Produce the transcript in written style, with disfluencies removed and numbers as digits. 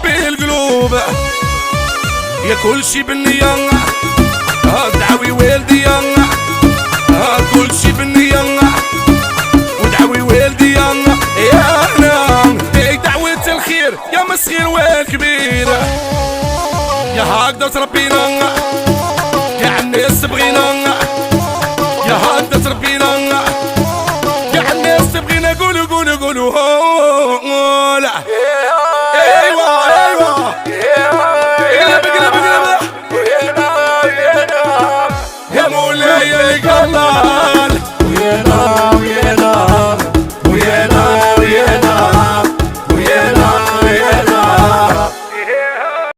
به القلوب يا كل شي بالنية دعوي والدي كل شي بالنية ودعوي والدي يا انا دعوة الخير يا مسخير والكبير يا هكذا تربينا